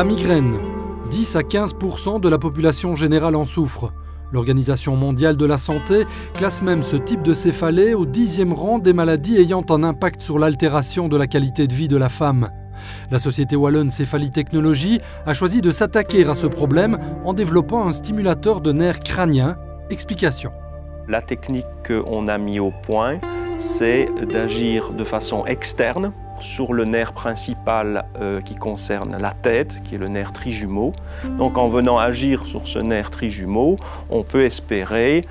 La migraine. 10 à 15% de la population générale en souffre. L'Organisation mondiale de la santé classe même ce type de céphalée au 10e rang des maladies ayant un impact sur l'altération de la qualité de vie de la femme. La société wallonne Céphalie Technologies a choisi de s'attaquer à ce problème en développant un stimulateur de nerfs crâniens. Explication. La technique qu'on a mis au point, c'est d'agir de façon externe sur le nerf principal qui concerne la tête, qui est le nerf trijumeau. Donc en venant agir sur ce nerf trijumeau, on peut espérer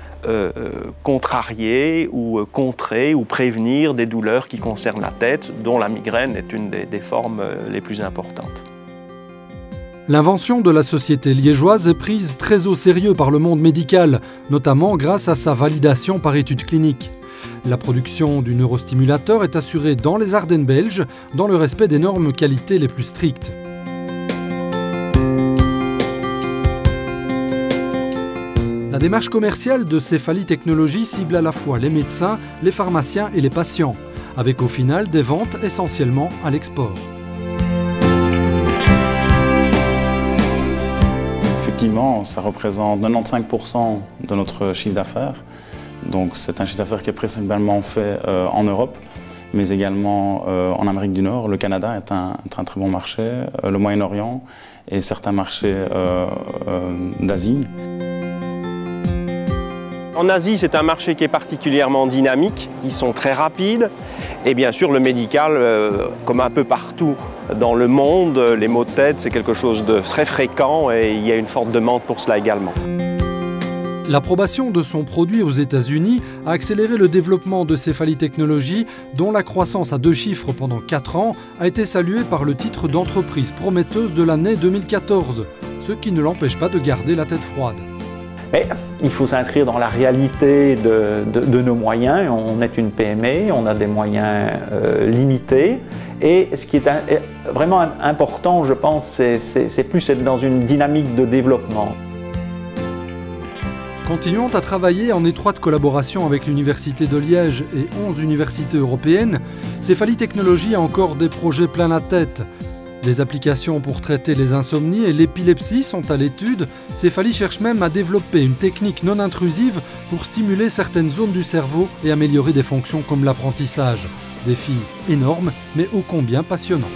contrarier ou contrer ou prévenir des douleurs qui concernent la tête, dont la migraine est une des formes les plus importantes. L'invention de la société liégeoise est prise très au sérieux par le monde médical, notamment grâce à sa validation par études cliniques. La production du neurostimulateur est assurée dans les Ardennes belges, dans le respect des normes qualité les plus strictes. La démarche commerciale de Céphalie Technologies cible à la fois les médecins, les pharmaciens et les patients, avec au final des ventes essentiellement à l'export. Effectivement, ça représente 95% de notre chiffre d'affaires. Donc c'est un chiffre d'affaires qui est principalement fait en Europe, mais également en Amérique du Nord. Le Canada est un très bon marché, le Moyen-Orient et certains marchés d'Asie. En Asie, c'est un marché qui est particulièrement dynamique, ils sont très rapides. Et bien sûr, le médical, comme un peu partout dans le monde, les maux de tête, c'est quelque chose de très fréquent et il y a une forte demande pour cela également. L'approbation de son produit aux États-Unis a accéléré le développement de Céphalie Technologies, dont la croissance à 2 chiffres pendant 4 ans a été saluée par le titre d'entreprise prometteuse de l'année 2014, ce qui ne l'empêche pas de garder la tête froide. Mais il faut s'inscrire dans la réalité de nos moyens. On est une PME, on a des moyens limités. Et ce qui est vraiment important, je pense, c'est plus être dans une dynamique de développement. Continuant à travailler en étroite collaboration avec l'Université de Liège et 11 universités européennes, Céphalie Technologies a encore des projets plein la tête. Les applications pour traiter les insomnies et l'épilepsie sont à l'étude. Céphalie cherche même à développer une technique non intrusive pour stimuler certaines zones du cerveau et améliorer des fonctions comme l'apprentissage. Défi énorme, mais ô combien passionnant.